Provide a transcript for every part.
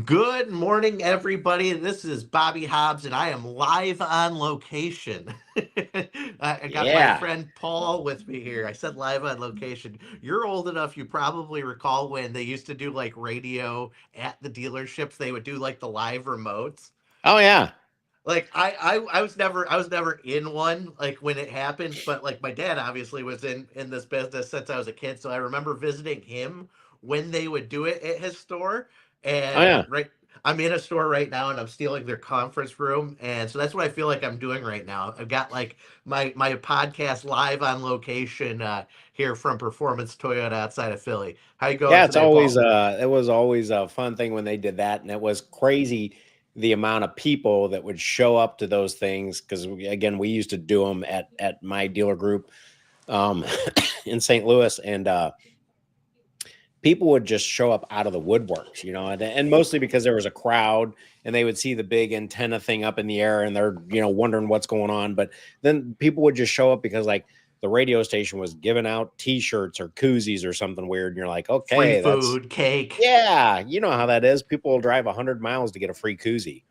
Good morning, everybody. This is Bobby Hobbs, and I am live on location. I got my Yeah. friend Paul with me here. I said live on location. You're old enough, you probably recall when they used to do like radio at the dealerships. They would do like the live remotes. Oh yeah. Like I was never in one like when it happened, but like my dad obviously was in this business since I was a kid, so I remember visiting him when they would do it at his store. Oh And yeah. right, I'm in a store right now and I'm stealing their conference room, and so that's what I feel like I'm doing right now. I've got like my podcast live on location here from Performance Toyota outside of Philly. How you going Yeah, it's today, always Paul? it was always a fun thing when they did that, and it was crazy the amount of people that would show up to those things because again we used to do them at my dealer group um in St. Louis, and people would just show up out of the woodworks, and mostly because there was a crowd and they would see the big antenna thing up in the air and they're, wondering what's going on. But then people would just show up because like the radio station was giving out t-shirts or koozies or something weird. And you're like, Free okay, that's, food, cake. yeah, you know how that is. People will drive 100 miles to get a free koozie.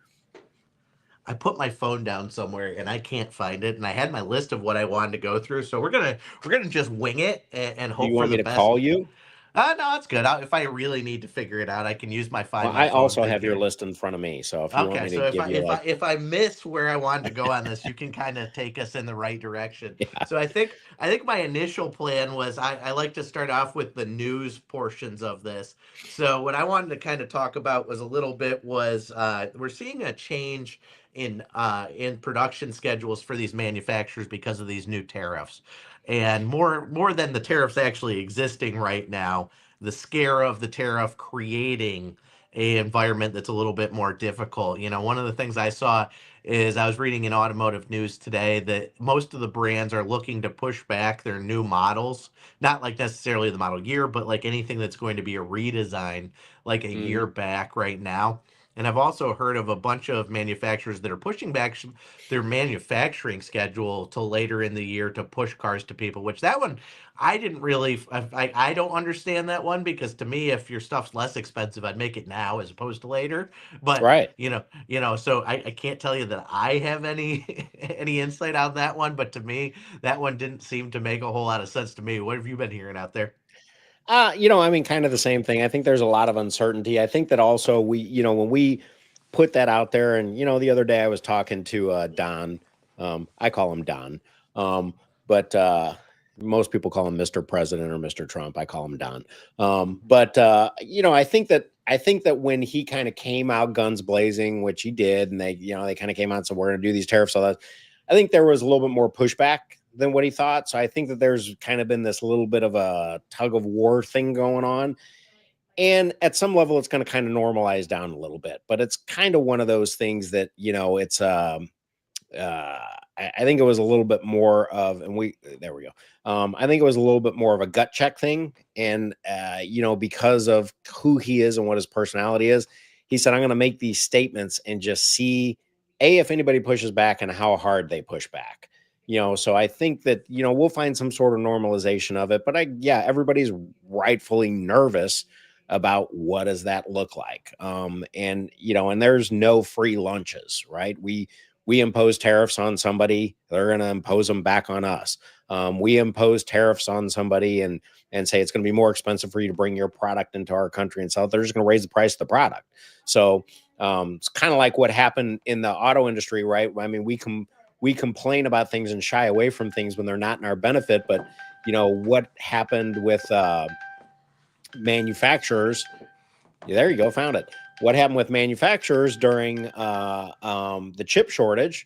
I put my phone down somewhere and I can't find it. And I had my list of what I wanted to go through. So we're gonna just wing it and Do hope you for want the me to best. call you? No, it's good. If I really need to figure it out, I can use my Well, Find My I Phone also thing have your here. list in front of me. So if you want Okay, me to so if give I you if I like, if I miss where I wanted to go on this, you can kind of take us in the right direction. yeah, So I think my initial plan was I like to start off with the news portions of this. So what I wanted to kind of talk about was a little bit was we're seeing a change in production schedules for these manufacturers because of these new tariffs, and more than the tariffs actually existing right now, the scare of the tariff creating a environment that's a little bit more difficult. One of the things I saw is I was reading in automotive news today that most of the brands are looking to push back their new models, not like necessarily the model year, but like anything that's going to be a redesign, like a year hmm, back right now. And I've also heard of a bunch of manufacturers that are pushing back their manufacturing schedule till later in the year to push cars to people, which that one I didn't really, I don't understand that one because to me, if your stuff's less expensive, I'd make it now as opposed to later. But right. so I can't tell you that I have any any insight on that one. But to me, that one didn't seem to make a whole lot of sense to me. What have you been hearing out there? I mean, kind of the same thing. I think there's a lot of uncertainty. I think that also when we put that out there, and the other day I was talking to Don. I call him Don, but most people call him Mr. President or Mr. Trump. I call him Don. But I think that when he kind of came out guns blazing, which he did, and they kind of came out and said we're going to do these tariffs, all that. I think there was a little bit more pushback than what he thought. So I think that there's kind of been this little bit of a tug of war thing going on. And at some level, it's going to kind of normalize down a little bit. But it's kind of one of those things that, it's, uh, I think it was a little bit more of, and there we go. I think it was a little bit more of a gut check thing. And, because of who he is and what his personality is, he said, I'm going to make these statements and just see, if anybody pushes back and how hard they push back. So I think that, we'll find some sort of normalization of it. But yeah, everybody's rightfully nervous about what does that look like. And there's no free lunches, right? We impose tariffs on somebody, they're going to impose them back on us. We impose tariffs on somebody and say it's going to be more expensive for you to bring your product into our country and sell. They're just going to raise the price of the product. So it's kind of like what happened in the auto industry, right? I mean, we complain about things and shy away from things when they're not in our benefit. But what happened with manufacturers? There you go, found it. What happened with manufacturers during the chip shortage?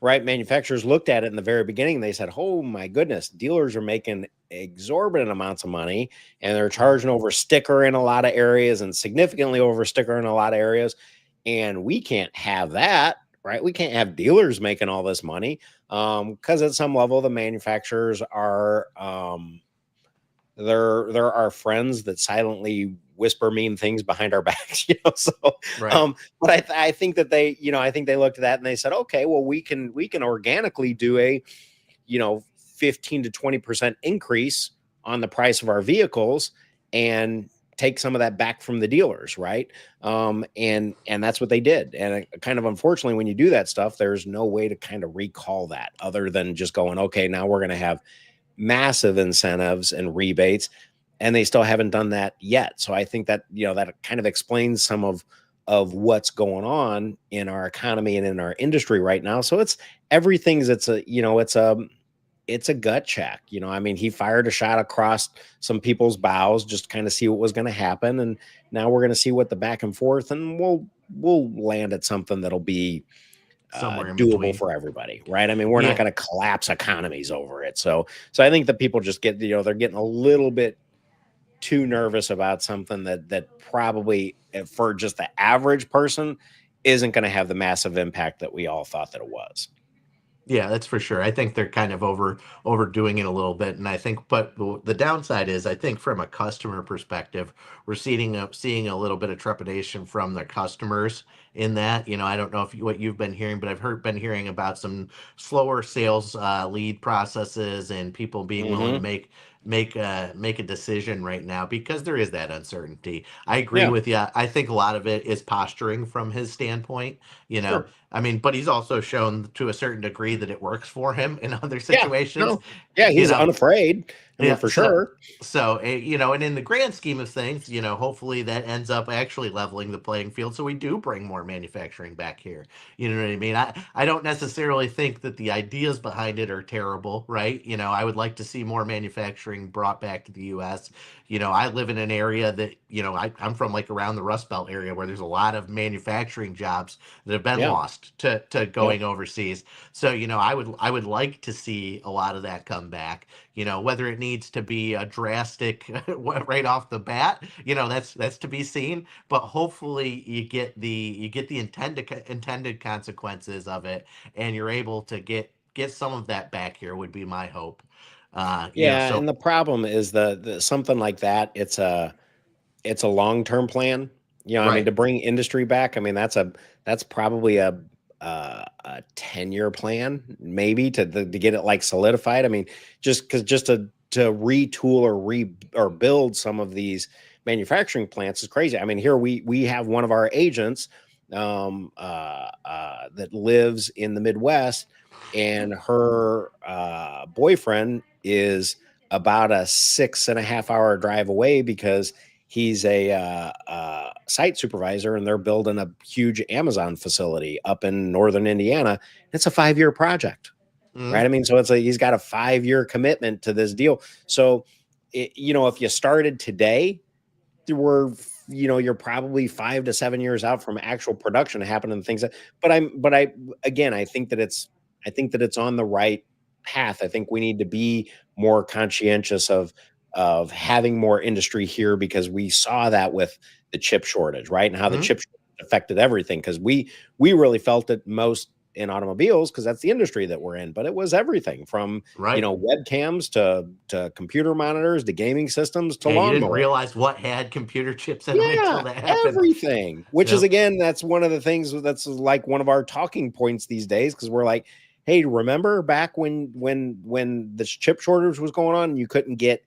Right, manufacturers looked at it in the very beginning. They said, "Oh my goodness, dealers are making exorbitant amounts of money, and they're charging over sticker in a lot of areas, and significantly over sticker in a lot of areas, and we can't have that." Right, we can't have dealers making all this money because at some level the manufacturers are there are friends that silently whisper mean things behind our backs, So, Right. but I think that I think they looked at that and they said, okay, well, we can organically do a, 15 to 20% increase on the price of our vehicles and take some of that back from the dealers, right? And that's what they did. And kind of unfortunately, when you do that stuff, there's no way to kind of recall that other than just going, okay, now we're going to have massive incentives and rebates, and they still haven't done that yet. So I think that, that kind of explains some of what's going on in our economy and in our industry right now. So it's a gut check. I mean, he fired a shot across some people's bows just kind of see what was going to happen. And now we're going to see what the back and forth, and we'll land at something that'll be somewhere in doable between for everybody, right? I mean, we're not going to collapse economies over it. So I think that people just get, they're getting a little bit too nervous about something that probably for just the average person isn't going to have the massive impact that we all thought that it was. Yeah, that's for sure. I think they're kind of overdoing it a little bit, and I think, but the downside is, I think from a customer perspective, we're seeing a little bit of trepidation from the customers in that. I don't know what you've been hearing, but been hearing about some slower sales lead processes and people being willing to make a decision right now because there is that uncertainty. I agree with you. I think a lot of it is posturing from his standpoint. Sure. I mean, but he's also shown to a certain degree that it works for him in other Yeah, situations. he's unafraid. I mean, for sure. So, and in the grand scheme of things, hopefully that ends up actually leveling the playing field. So we do bring more manufacturing back here. You know what I mean? I don't necessarily think that the ideas behind it are terrible, right? I would like to see more manufacturing brought back to the U.S. I live in an area that, I'm from like around the Rust Belt area where there's a lot of manufacturing jobs that have been lost to going overseas. So, I would like to see a lot of that come back. Whether it needs to be a drastic right off the bat, that's to be seen. But hopefully you get the intended consequences of it, and you're able to get some of that back here. Would be my hope. And the problem is the something like that. It's a long-term plan. I mean, to bring industry back, I mean, that's probably a 10-year plan, maybe to get it like solidified. I mean, just to retool or build some of these manufacturing plants is crazy. I mean, here we have one of our agents that lives in the Midwest, and her boyfriend is about a 6.5-hour drive away because he's a site supervisor, and they're building a huge Amazon facility up in northern Indiana. It's a 5-year project, right? I mean, so he's got a 5-year commitment to this deal. So, if you started today, you're probably 5 to 7 years out from actual production happening and things. But I think that it's on the right path. I think we need to be more conscientious of having more industry here, because we saw that with the chip shortage, right? And how the chip shortage affected everything, because we really felt it most in automobiles because that's the industry that we're in, but it was everything from webcams to computer monitors to gaming systems to lawnmowers. You didn't realize what had computer chips in them until that happened. Everything, which is, again, that's one of the things that's like one of our talking points these days, because we're like, hey, remember back when the chip shortage was going on and you couldn't get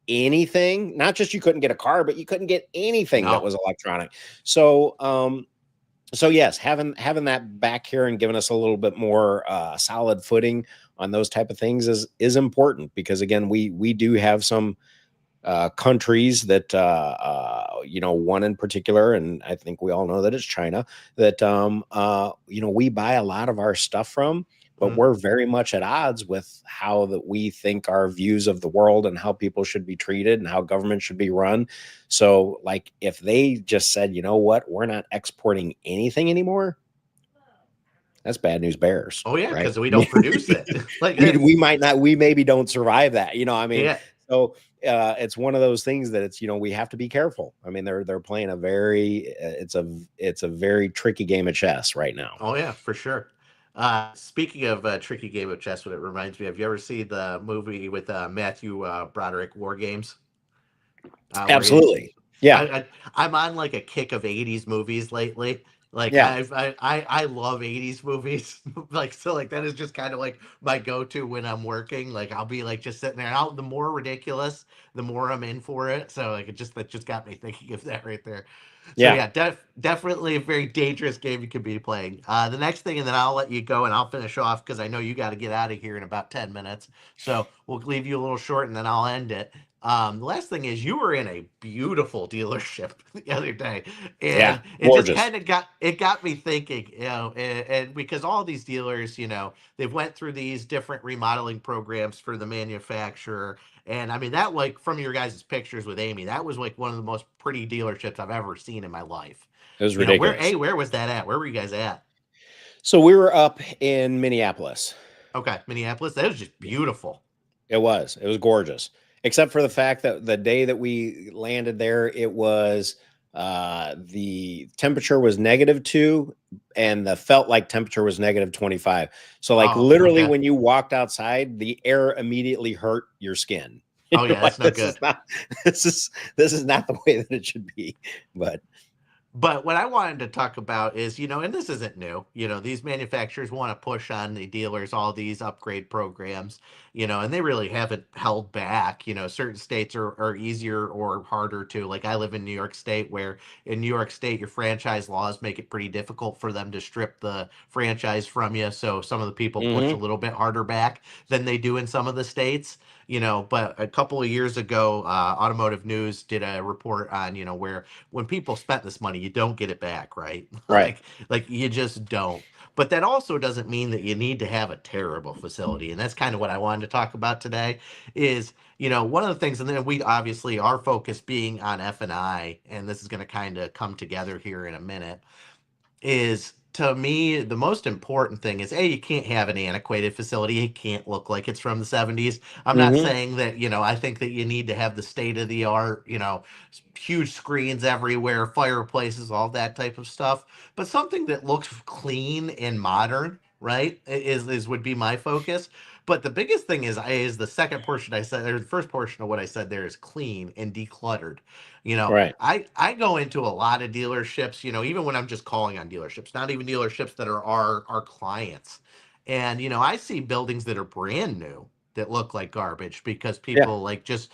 anything? Not just you couldn't get a car, but you couldn't get anything that was electronic. So yes, having that back here and giving us a little bit more solid footing on those type of things is important, because again, we do have some countries that one in particular, and I think we all know that it's China, that we buy a lot of our stuff from, but we're very much at odds with how that we think our views of the world and how people should be treated and how government should be run. So, like, if they just said, you know what, we're not exporting anything anymore, that's bad news bears. Oh yeah, because right? we don't produce it. Like we maybe don't survive that. So it's one of those things that it's, we have to be careful. I mean, they're playing a very it's a very tricky game of chess right now. Oh yeah, for sure. Speaking of a tricky game of chess, what it reminds me of, you ever see the movie with Matthew Broderick, War Games? Absolutely. Yeah. I'm on like a kick of 80s movies lately, Like Yeah. I love 80s movies. Like so like that is just kind of like my go-to when I'm working. Like I'll be like just sitting there. And the more ridiculous, the more I'm in for it. So like that just got me thinking of that right there. So Yeah. yeah, definitely a very dangerous game you could be playing. The next thing, and then I'll let you go and I'll finish off because I know you got to get out of here in about 10 minutes. So we'll leave you a little short and then I'll end it. The last thing is you were in a beautiful dealership the other day, Yeah. and it just Gorgeous. kind of got me thinking, and because all these dealers, they've went through these different remodeling programs for the manufacturer, and I mean that like from your guys' pictures with Amy, that was like one of the most pretty dealerships I've ever seen in my life. It was Where ridiculous. where was that at? Where were you guys at? So we were up in Minneapolis. Okay, Minneapolis. That was just beautiful. It was. It was gorgeous. Except for the fact that the day that we landed there, it was the temperature was -2 and the felt like temperature was -25. So like Oh, literally okay. when you walked outside, the air immediately hurt your skin. Oh You're yeah, like, that's no good. this is not the way that it should be. But But what I wanted to talk about is, and this isn't new, these manufacturers want to push on the dealers all these upgrade programs, and they really haven't held back. Certain states are easier or harder to. Like I live in New York State, where in New York State, your franchise laws make it pretty difficult for them to strip the franchise from you. So some of the people push a mhm, little bit harder back than they do in some of the states. But a couple of years ago, Automotive News did a report on, where when people spent this money, you don't get it back, right? right. Like you just don't. But that also doesn't mean that you need to have a terrible facility. And that's kind of what I wanted to talk about today is, one of the things, and then we obviously our focus being on F&I, and this is going to kind of come together here in a minute, is to me the most important thing is you can't have an antiquated facility. It can't look like it's from the 70s. I'm not Mhm, saying that, I think that you need to have the state of the art, huge screens everywhere, fireplaces, all that type of stuff, but something that looks clean and modern, right? Is would be my focus. But the biggest thing is the second portion I said, or the first portion of what I said there is clean and decluttered. You know, right. I go into a lot of dealerships, even when I'm just calling on dealerships, not even dealerships that are our clients. And I see buildings that are brand new that look like garbage because Yeah. people like just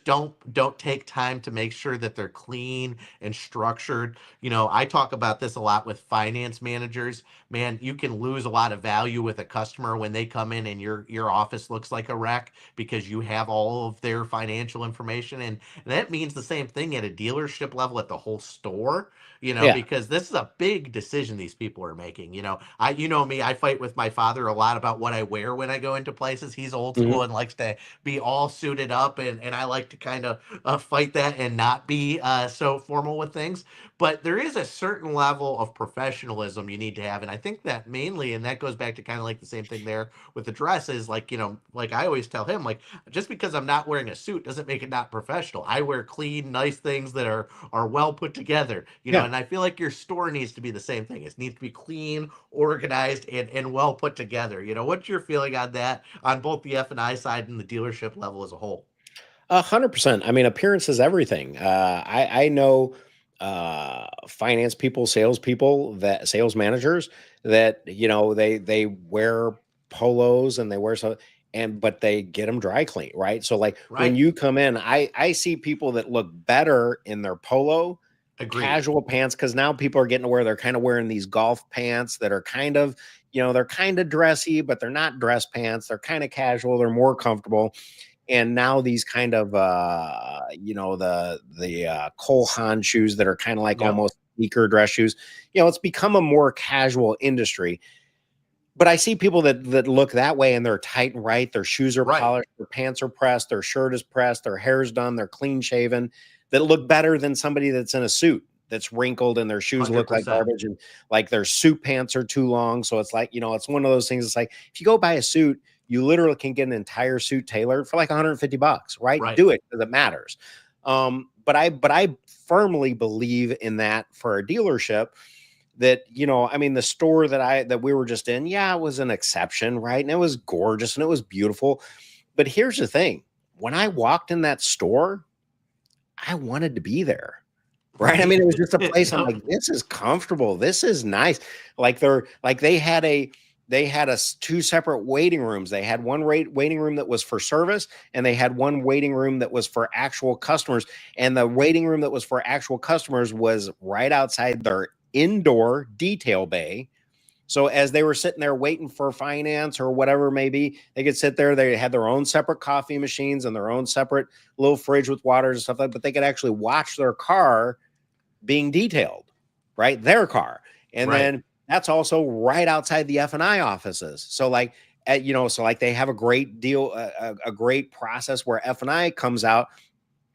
don't take time to make sure that they're clean and structured. I talk about this a lot with finance managers. Man, you can lose a lot of value with a customer when they come in and your office looks like a wreck because you have all of their financial information, and that means the same thing at a dealership level at the whole store, Yeah. because this is a big decision these people are making. You know me, I fight with my father a lot about what I wear when I go into places. He's old Mhm, school and likes to be all suited up, and I like to kind of fight that and not be so formal with things. But there is a certain level of professionalism you need to have. And I think that mainly, and that goes back to kind of like the same thing there with the dress is like, like I always tell him, like, just because I'm not wearing a suit doesn't make it not professional. I wear clean, nice things that are well put together, yeah. and I feel like your store needs to be the same thing. It needs to be clean, organized, and well put together. What's your feeling on that on both the F&I side and the dealership level as a whole? 100%. I mean, appearance is everything. I know finance people, salespeople, that sales managers that they wear polos and they wear so and but they get them dry clean, right? So like when Right. you come in, I see people that look better in their polo Agreed. casual pants because now people are getting to where they're kind of wearing these golf pants that are kind of they're kind of dressy, but they're not dress pants. They're kind of casual. They're more comfortable, and now these kind of the Cole Haan shoes that are kind of like Yep. almost sneaker dress shoes. It's become a more casual industry. But I see people that look that way and they're tight and right. Their shoes are Right. polished, their pants are pressed, their shirt is pressed, their hair's done, they're clean shaven, that look better than somebody that's in a suit that's wrinkled and their shoes look like 100%. garbage and like their suit pants are too long. So it's like, it's one of those things. It's like if you go buy a suit, you literally can get an entire suit tailored for like $150, right? Right. Do it because it matters. But I firmly believe in that for a dealership that I mean the store that we were just in, yeah, it was an exception, right? And it was gorgeous and it was beautiful, but here's the thing: when I walked in that store, I wanted to be there. right? I Right. mean, it was just a place I'm Yep. like, this is comfortable. This is nice. Like they had two separate waiting rooms. They had one waiting room that was for service, and they had one waiting room that was for actual customers. And the waiting room that was for actual customers was right outside their indoor detail bay. So as they were sitting there waiting for finance or whatever it may be, they could sit there. They had their own separate coffee machines and their own separate little fridge with waters and stuff like that, but they could actually watch their car being detailed, right? Their car. And Right. then that's also right outside the F&I offices. So like, so like they have a great deal, a great process where F&I comes out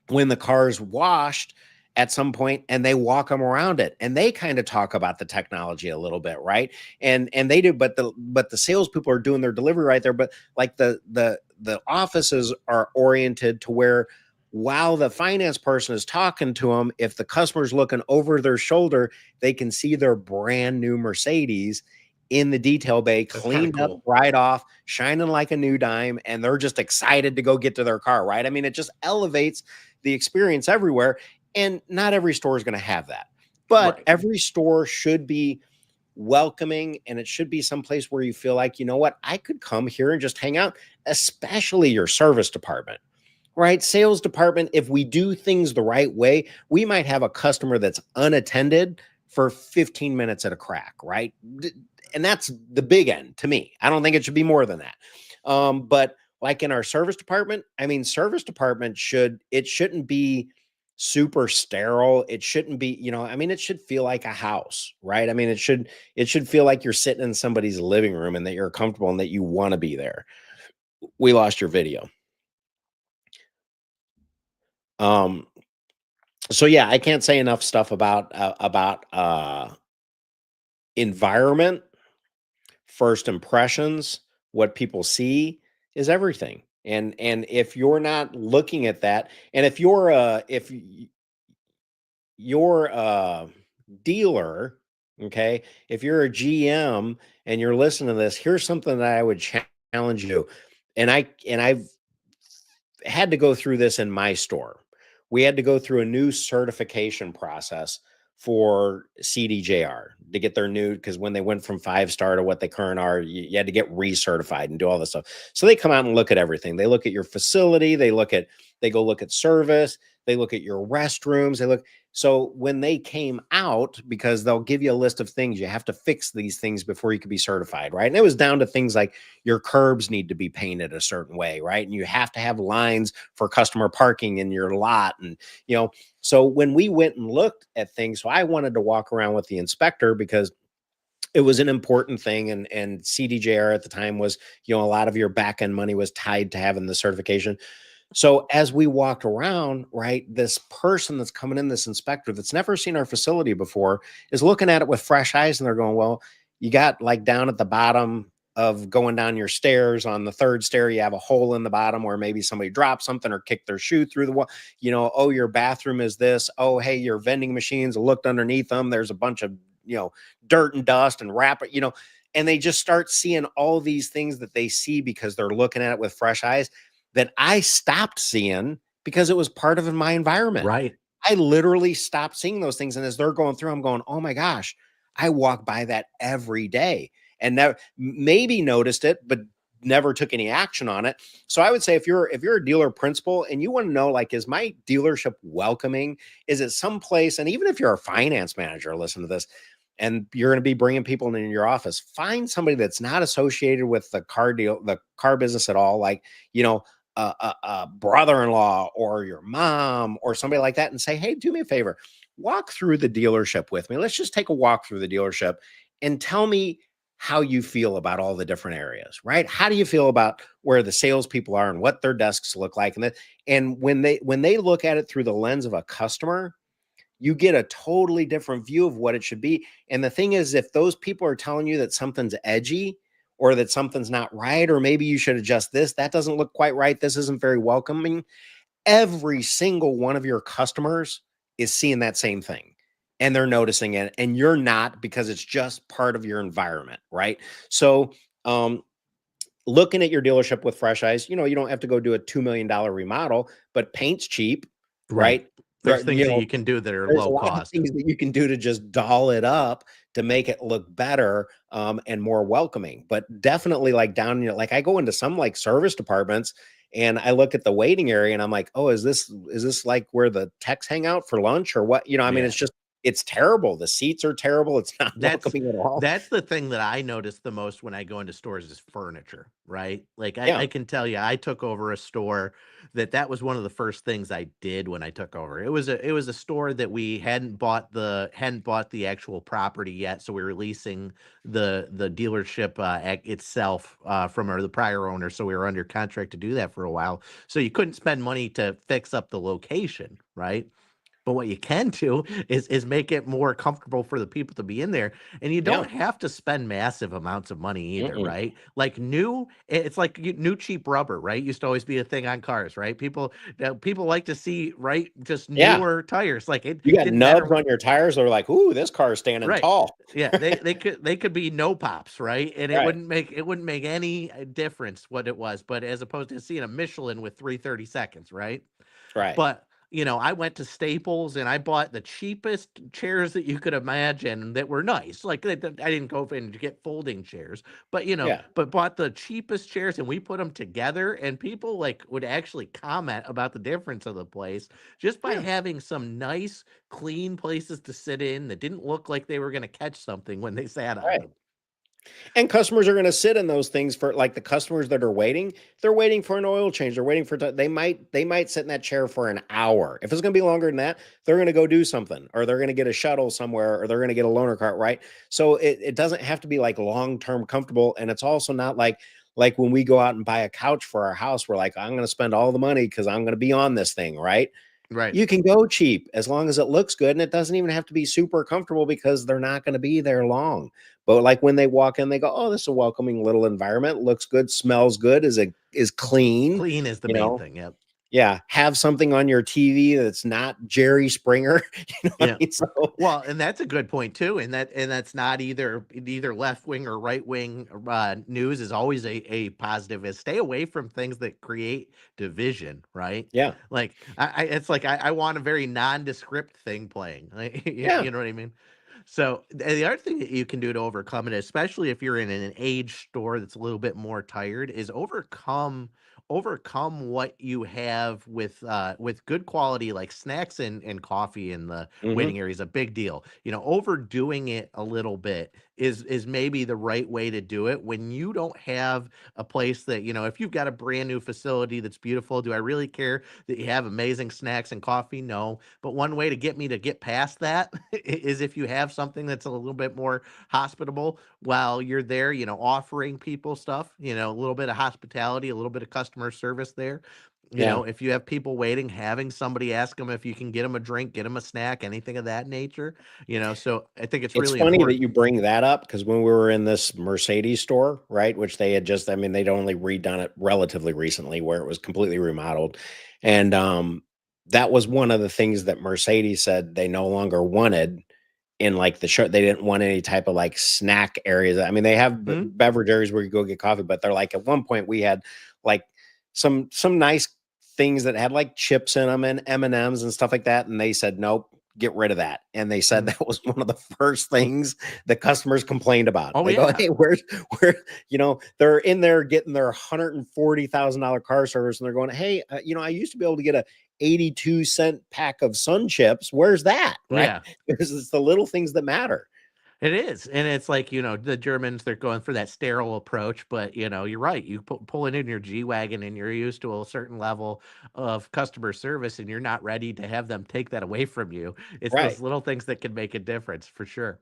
when the car's washed at some point, and they walk them around it, and they kind of talk about the technology a little bit, right? And they do, but the salespeople are doing their delivery right there. But like the offices are oriented to where, while the finance person is talking to them, if the customer's looking over their shoulder, they can see their brand new Mercedes in the detail bay, That's kind of cleaned up cool. right off, shining like a new dime, and they're just excited to go get to their car, right? I mean, it just elevates the experience everywhere. And not every store is going to have that. But Right. every store should be welcoming, and it should be someplace where you feel like, you know what, I could come here and just hang out, especially your service department, right? Sales department, if we do things the right way, we might have a customer that's unattended for 15 minutes at a crack, right? And that's the big end to me. I don't think it should be more than that. But like in our service department, I mean, service department shouldn't be super sterile. It shouldn't be, I mean, it should feel like a house, right? I mean, it should feel like you're sitting in somebody's living room and that you're comfortable and that you want to be there. We lost your video. Um, so yeah, I can't say enough stuff about environment, first impressions, what people see is everything. And if you're not looking at that, and if you're a dealer, okay, if you're a GM and you're listening to this, here's something that I would challenge you. And I've had to go through this in my store. We had to go through a new certification process for CDJR to get their new, because when they went from 5-star to what they current are, you had to get recertified and do all this stuff. So they come out and look at everything. They look at your facility, they go look at service, they look at your restrooms, they look. So when they came out, because they'll give you a list of things, you have to fix these things before you can be certified, right? And it was down to things like your curbs need to be painted a certain way, right? And you have to have lines for customer parking in your lot. And, so when we went and looked at things, so I wanted to walk around with the inspector because it was an important thing. And CDJR at the time was, a lot of your back end money was tied to having the certification. So as we walked around, right, this person that's coming in, this inspector that's never seen our facility before, is looking at it with fresh eyes, and they're going, well, you got like down at the bottom of going down your stairs, on the third stair, you have a hole in the bottom where maybe somebody dropped something or kicked their shoe through the wall. Oh, your bathroom is this. Oh, hey, your vending machines, looked underneath them. There's a bunch of, dirt and dust and and they just start seeing all these things that they see because they're looking at it with fresh eyes that I stopped seeing because it was part of my environment. Right. I literally stopped seeing those things. And as they're going through, I'm going, oh my gosh, I walk by that every day and never maybe noticed it, but never took any action on it. So I would say if you're a dealer principal and you want to know, like, is my dealership welcoming? Is it someplace? And even if you're a finance manager, listen to this, and you're going to be bringing people in your office, find somebody that's not associated with the car business at all. Like, a brother-in-law or your mom or somebody like that, and say, hey, do me a favor, walk through the dealership with me. Let's just take a walk through the dealership and tell me how you feel about all the different areas, right? How do you feel about where the salespeople are and what their desks look like? And when they look at it through the lens of a customer, you get a totally different view of what it should be. And the thing is, if those people are telling you that something's edgy or that something's not right, or maybe you should adjust this, that doesn't look quite right, this isn't very welcoming, every single one of your customers is seeing that same thing and they're noticing it, and you're not, because it's just part of your environment, right? So looking at your dealership with fresh eyes, you don't have to go do a $2 million remodel, but paint's cheap, Right. right? There's things You that know, you can do that are there's a low lot of cost. things that you can do to just doll it up to make it look better, and more welcoming. But definitely, like down, like I go into some like service departments and I look at the waiting area and I'm like, oh, is this like where the techs hang out for lunch or what? I mean, Yeah. it's terrible. The seats are terrible. It's not That's welcoming at all. that's the thing that I notice the most when I go into stores is furniture, right? Like Yeah. I can tell you, I took over a store that was one of the first things I did when I took over. It was a store that we hadn't bought the actual property yet, so we were leasing the dealership itself from the prior owner, so we were under contract to do that for a while. So you couldn't spend money to fix up the location, right? But what you can do is make it more comfortable for the people to be in there, and you Yeah. don't have to spend massive amounts of money either, Mm-mm. right? Like it's like new cheap rubber, right? Used to always be a thing on cars, right? People like to see, right, just Yeah. newer tires. Like it You got didn't nubs matter, on your tires. They're like, ooh, this car's standing right? tall. Yeah, they could be no pops, right? And it Right. wouldn't make any difference what it was, but as opposed to seeing a Michelin with 330 seconds, right? Right. But, I went to Staples and I bought the cheapest chairs that you could imagine that were nice. Like I didn't go in to get folding chairs, but Yeah. but bought the cheapest chairs and we put them together and people like would actually comment about the difference of the place just by Yeah. having some nice, clean places to sit in that didn't look like they were going to catch something when they sat on Right. them. And customers are going to sit in those things for like the customers that are waiting. They're waiting for an oil change. They're waiting for they might sit in that chair for an hour. If it's going to be longer than that, they're going to go do something, or they're going to get a shuttle somewhere, or they're going to get a loaner cart. Right. So it doesn't have to be like long term comfortable, and it's also not like when we go out and buy a couch for our house, we're like, I'm going to spend all the money because I'm going to be on this thing. Right. Right. You can go cheap as long as it looks good, and it doesn't even have to be super comfortable because they're not going to be there long. But like when they walk in, they go, "Oh, this is a welcoming little environment. Looks good, smells good, is clean." Clean is the You main know, thing. Yep. yeah. Have something on your TV that's not Jerry Springer. You know what I Yeah. mean? So Well, and that's a good point too, and that's not either left wing or right wing news is always a positive. Is stay away from things that create division, right? yeah, Like it's like I want a very nondescript thing playing. Like, yeah, you know what I mean? So the other thing that you can do to overcome it, especially if you're in an age store that's a little bit more tired, is overcome what you have with good quality like snacks and coffee in the hmm, waiting area is a big deal. Overdoing it a little bit is maybe the right way to do it when you don't have a place that, if you've got a brand new facility that's beautiful, do I really care that you have amazing snacks and coffee? No. But one way to get me to get past that is if you have something that's a little bit more hospitable while you're there, offering people stuff, a little bit of hospitality, a little bit of customer service there. yeah. If you have people waiting, having somebody ask them if you can get them a drink, get them a snack, anything of that nature, so I think it's It's really funny that important. you bring that up because when we were in this Mercedes store, right, which they had just, I mean, they'd only redone it relatively recently where it was completely remodeled. And that was one of the things that Mercedes said they no longer wanted in like the show. They didn't want any type of like snack areas. I mean, they have Mhm. beverage areas where you go get coffee, but they're like at one point we had like some nice things that had like chips in them and M&Ms and M's and stuff like that. And they said, nope, get rid of that. And they said Mhm. that was one of the first things that customers complained about. Oh They go, yeah. hey, where, they're in there getting their $140,000 car service and they're going, hey, I used to be able to get a 82-cent pack of Sun Chips. Where's that? Right. Yeah. Because it's the little things that matter. It is, and it's like, the Germans, they're going for that sterile approach, but, you're right, you pull it in your G-Wagon and you're used to a certain level of customer service, and you're not ready to have them take that away from you. It's Right. those little things that can make a difference, for sure.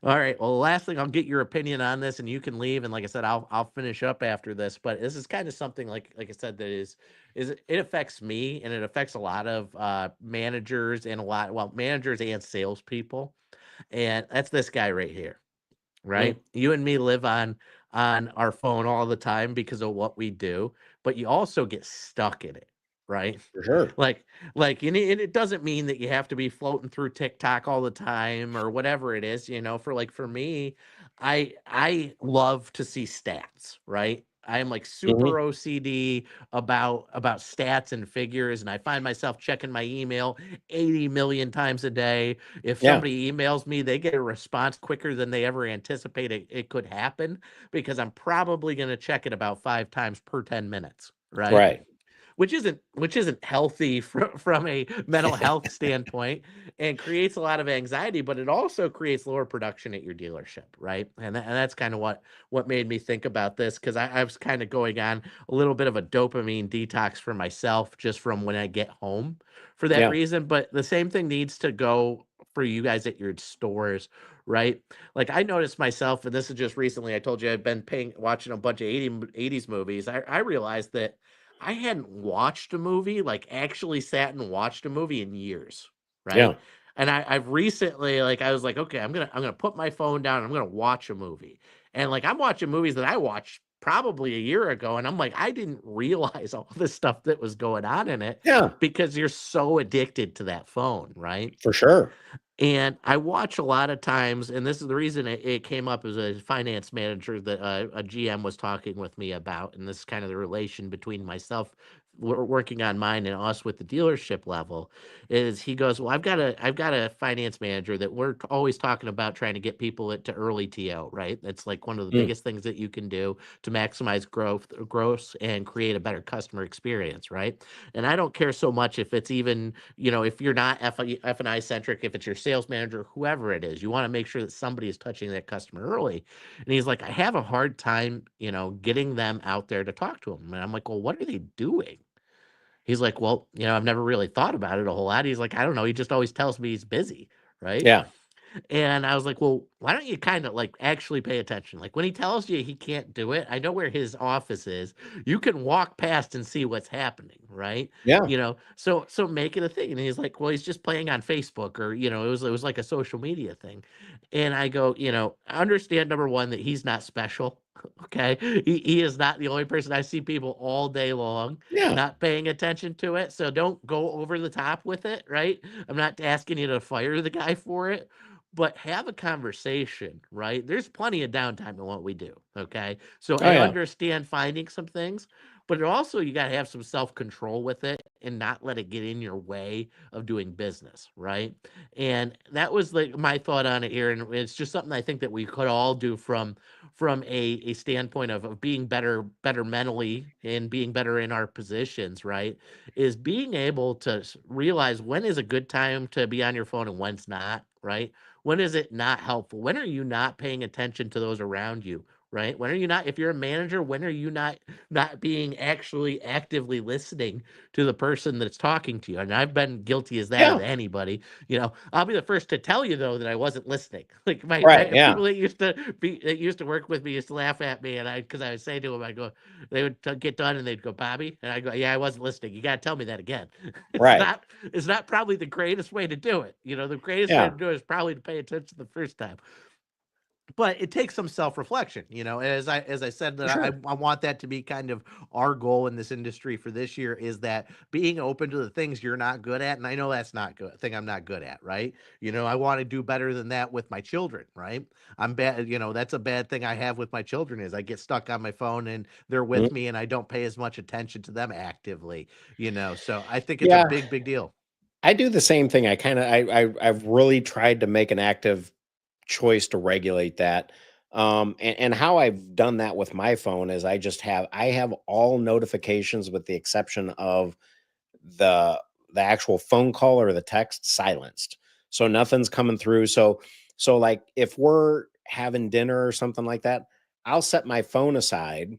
Alright, well, the last thing, I'll get your opinion on this, and you can leave, and like I said, I'll finish up after this, but this is kinda something, like I said, that is it affects me, and it affects a lot of, managers and managers and salespeople, and that's this guy right here, Mm, right? You and me live on our phone all the time because of what we do, but you also get stuck in it, right? for sure. Like and it doesn't mean that you have to be floating through TikTok all the time or whatever it is, for me, I love to see stats, right? I am like Mhm. super OCD about stats and figures, and I find myself checking my email 80 million times a day. If Yeah. somebody emails me, they get a response quicker than they ever anticipated it could happen because I'm probably going to check it about 5 times per 10 minutes, right? Right. Which isn't healthy from a mental health standpoint and creates a lot of anxiety, but it also creates lower production at your dealership, right? And that's kind of what made me think about this, because I was kind of going on a little bit of a dopamine detox for myself just from when I get home for that Yeah. reason. But the same thing needs to go for you guys at your stores, right? Like I noticed myself, and this is just recently, I told you I've been watching a bunch of 80s movies. I realized that I hadn't watched a movie, like actually sat and watched a movie in years, Yeah. right? And I've recently, like, I was like, okay, I'm gonna put my phone down and I'm gonna watch a movie. And like I'm watching movies that I watched probably a year ago, and I'm like, I didn't realize all the stuff that was going on in it Yeah. because you're so addicted to that phone, right? For sure. And I watch a lot of times, and this is the reason it came up as a finance manager that a GM was talking with me about, and this is kind of the relation between myself working on mine and us with the dealership level. Is he goes, well, I've got a finance manager that we're always talking about trying to get people to early TO, right? That's like one of the Mm. biggest things that you can do to maximize growth and create a better customer experience, right? And I don't care so much if it's even, if you're not F&I centric, if it's your sales manager, whoever it is, you want to make sure that somebody is touching that customer early. And he's like, I have a hard time, getting them out there to talk to them. And I'm like, well, what are they doing? He's like, well, I've never really thought about it a whole lot. He's like, I don't know. He just always tells me he's busy. Right. Yeah. And I was like, well, why don't you kind of like actually pay attention? Like when he tells you he can't do it, I know where his office is. You can walk past and see what's happening, right? Yeah. So make it a thing. And he's like, well, he's just playing on Facebook, or it was like a social media thing. And I go, I understand, number one, that he's not special. Okay. He is not the only person. I see people all day long Yeah. not paying attention to it. So don't go over the top with it, right? I'm not asking you to fire the guy for it, but have a conversation, right? There's plenty of downtime in what we do. Okay. So Oh I yeah. understand finding some things, but also you got to have some self control with it and not let it get in your way of doing business. Right. And that was like my thought on it here. And it's just something I think that we could all do from a standpoint of being better mentally and being better in our positions, right? Is being able to realize when is a good time to be on your phone and when's not, right? When is it not helpful? When are you not paying attention to those around you? Right? When are you not, if you're a manager, when are you not being actually actively listening to the person that's talking to you? And I've been guilty as that of Yeah. anybody. I'll be the first to tell you though that I wasn't listening. Like my Right. Yeah. people that used to work with me used to laugh at me, and because I would say to them, I go, they would get done and they'd go, Bobby, and I go, yeah, I wasn't listening. You got to tell me that again. It's Right. not it's not probably the greatest way to do it. The greatest way Yeah. to do it is probably to pay attention the first time. But it takes some self-reflection, as I said, For that I, sure. I want that to be kind of our goal in this industry for this year, is that being open to the things you're not good at. And I know that's not good thing I'm not good at, right? I want to do better than that with my children, right? I'm bad, that's a bad thing I have with my children, is I get stuck on my phone and they're Mhm. with me and I don't pay as much attention to them actively, so I think it's a Yeah. big, big deal. I do the same thing. I kind of I've really tried to make an active choice to regulate that. And how I've done that with my phone is I have all notifications with the exception of the the actual phone call or the text silenced. So nothing's coming through. So like if we're having dinner or something like that, I'll set my phone aside,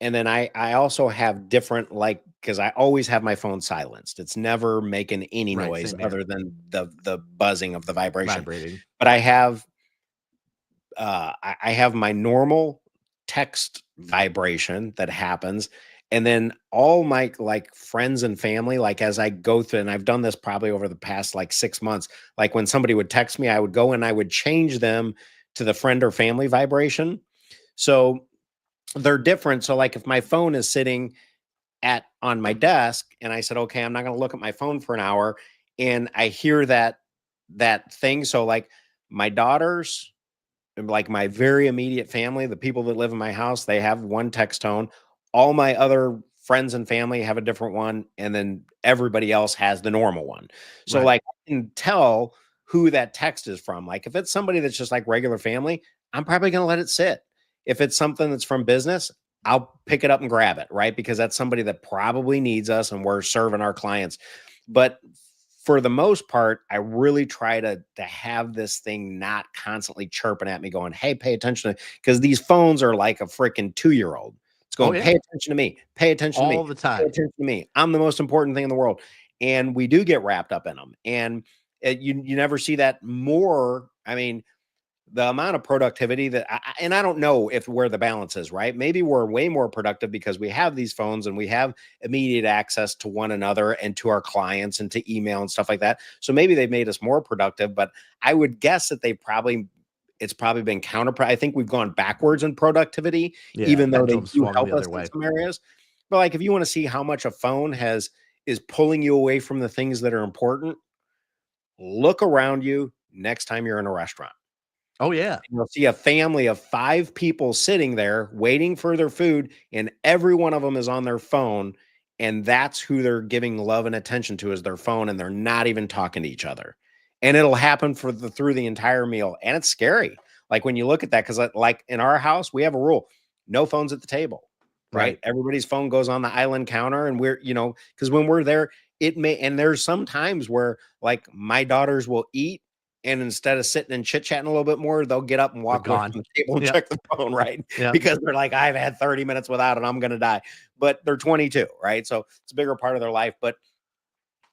and then I also have different, like, because I always have my phone silenced. It's never making any Right. noise Same here. other than the buzzing of the vibration. Vibrating. But I have my normal text vibration that happens, and then all my like friends and family, like as I go through, and I've done this probably over the past like 6 months, like when somebody would text me, I would go and I would change them to the friend or family vibration. So they're different. So like if my phone is sitting at on my desk and I said, okay, I'm not going to look at my phone for an hour, and I hear that thing. So like my daughters, like my very immediate family, the people that live in my house, they have one text tone. All my other friends and family have a different one, and then everybody else has the normal one. So Right. like I can tell who that text is from. Like if it's somebody that's just like regular family, I'm probably going to let it sit. If it's something that's from business, I'll pick it up and grab it, right? Because that's somebody that probably needs us and we're serving our clients. But for the most part, I really try to have this thing not constantly chirping at me, going, "Hey, pay attention," because these phones are like a freaking 2-year-old. It's Oh going, "Pay yeah. attention to me, pay attention to me, All the pay time. attention to me. I'm the most important thing in the world." And we do get wrapped up in them, and you never see that more. I mean, the amount of productivity that and I don't know if where the balance is, right? Maybe we're way more productive because we have these phones and we have immediate access to one another and to our clients and to email and stuff like that. So maybe they've made us more productive, but I would guess that it's probably been I think we've gone backwards in productivity, Yeah. even though they Pendulum do swung the help us other in way. some areas. But like if you want to see how much a phone is pulling you away from the things that are important, look around you next time you're in a restaurant. Oh yeah. You'll see a family of 5 people sitting there waiting for their food, and every one of them is on their phone, and that's who they're giving love and attention to is their phone, and they're not even talking to each other. And it'll happen through the entire meal, and it's scary. Like, when you look at that, because like, in our house, we have a rule, no phones at the table, right? Right. Everybody's phone goes on the island counter, and because when we're there, and there's some times where, like, my daughters will eat and instead of sitting and chit chatting a little bit more, they'll get up and They're walk away gone. from the table and Yep. check the phone, right? Yep. Because they're like, I've had 30 minutes without it, I'm going to die. But they're 22, right? So it's a bigger part of their life. But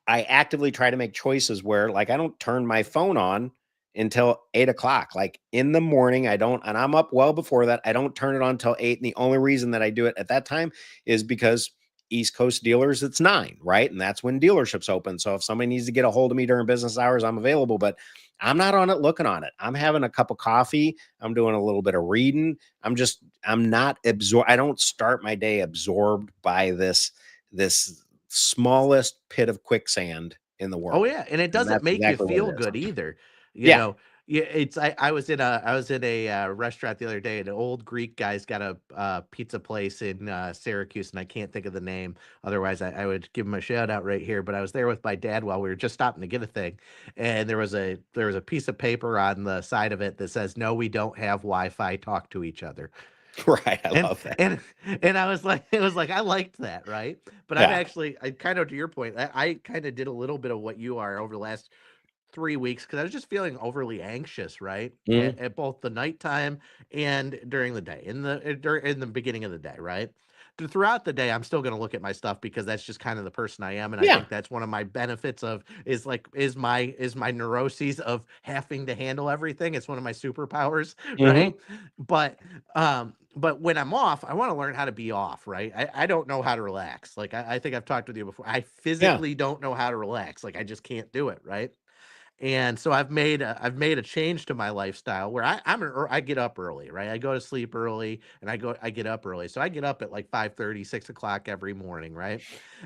I actively try to make choices where, like, I don't turn my phone on until 8 o'clock. Like in the morning, I don't, and I'm up well before that. I don't turn it on until 8. And the only reason that I do it at that time is because East Coast dealers, it's 9, right? And that's when dealerships open. So if somebody needs to get a hold of me during business hours, I'm available, but I'm not on it looking on it. I'm having a cup of coffee. I'm doing a little bit of reading. I'm not absorbed. I don't start my day absorbed by this smallest pit of quicksand in the Oh world. yeah, and it And doesn't that's make you exactly what feel it is. good either. You Yeah. know, yeah, I was in a restaurant the other day. An old Greek guy's got a pizza place in Syracuse, and I can't think of the name. Otherwise, I would give him a shout out right here. But I was there with my dad while we were just stopping to get a thing, and there was a piece of paper on the side of it that says, "No, we don't have Wi-Fi. Talk to each other." Right. I And love that. and and I was like it was like, I liked that, right? But Yeah. I kind of to your point, I kind of did a little bit of what you are over the last 3 weeks because I was just feeling overly anxious, right? Mhm. At both the nighttime and during the day, in the beginning of the day, right? Throughout the day, I'm still going to look at my stuff because that's just kind of the person I am, and I Yeah. think that's one of my benefits of is my neuroses of having to handle everything. It's one of my superpowers, Mhm. right? But when I'm off, I want to learn how to be off, right? I don't know how to relax. Like I think I've talked with you before. I Yeah. physically don't know how to relax. Like I just can't do it, right? And so I've made a change to my lifestyle where I get up early, right? I go to sleep early and I get up early. So I get up at like 5:30, 6 o'clock every morning, right?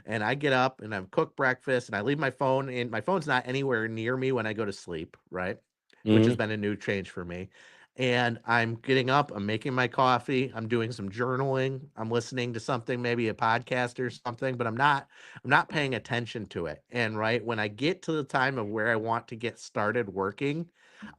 And I get up and I cook breakfast and I leave my phone in. My phone's not anywhere near me when I go to sleep, right? Which has Mhm. been a new change for me. And I'm getting up, I'm making my coffee, I'm doing some journaling, I'm listening to something, maybe a podcast or something, but I'm not paying attention to it. And right when I get to the time of where I want to get started working,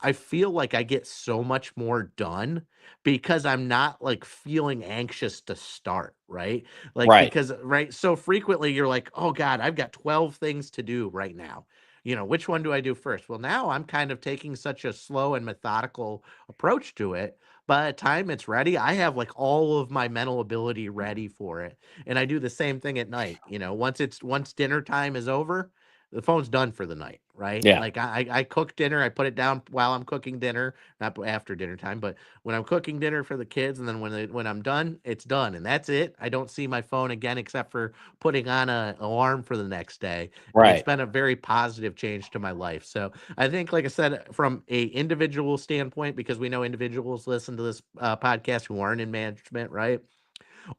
I feel like I get so much more done because I'm not like feeling anxious to start, right? Like Right. because right so frequently you're like, "Oh god, I've got 12 things to do right now." Which one do I do first? Well, now I'm kind of taking such a slow and methodical approach to it. By the time it's ready, I have like all of my mental ability ready for it. And I do the same thing at night. Once dinner time is over, the phone's done for the night, right? Yeah. Like I cook dinner, I put it down while I'm cooking dinner, not after dinner time, but when I'm cooking dinner for the kids, and then when I'm done, it's done, and that's it. I don't see my phone again except for putting on a alarm for the next day, and it's Right. been a very positive change to my life. So I think, like I said, from a individual standpoint, because we know individuals listen to this podcast who aren't in management, right?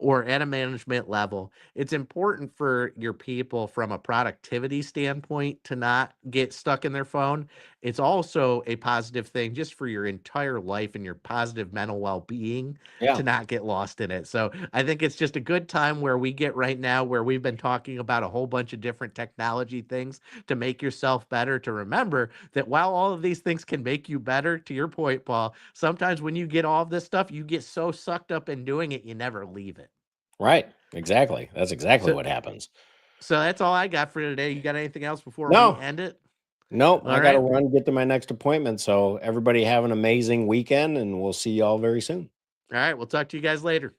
Or at a management level, it's important for your people from a productivity standpoint to not get stuck in their phone. it's also a positive thing just for your entire life and your positive mental well-being Yeah. to not get lost in it. So I think it's just a good time where we get right now, where we've been talking about a whole bunch of different technology things to make yourself better, to remember that while all of these things can make you better, to your point, Paul, sometimes when you get all of this stuff, you get so sucked up in doing it, you never leave it. Right. Exactly. That's exactly So what happens. so that's all I got for today. You got anything else before we No, end it? no, All I got to right. run, get to my next appointment. So everybody have an amazing weekend and we'll see y'all very soon. All right. We'll talk to you guys later.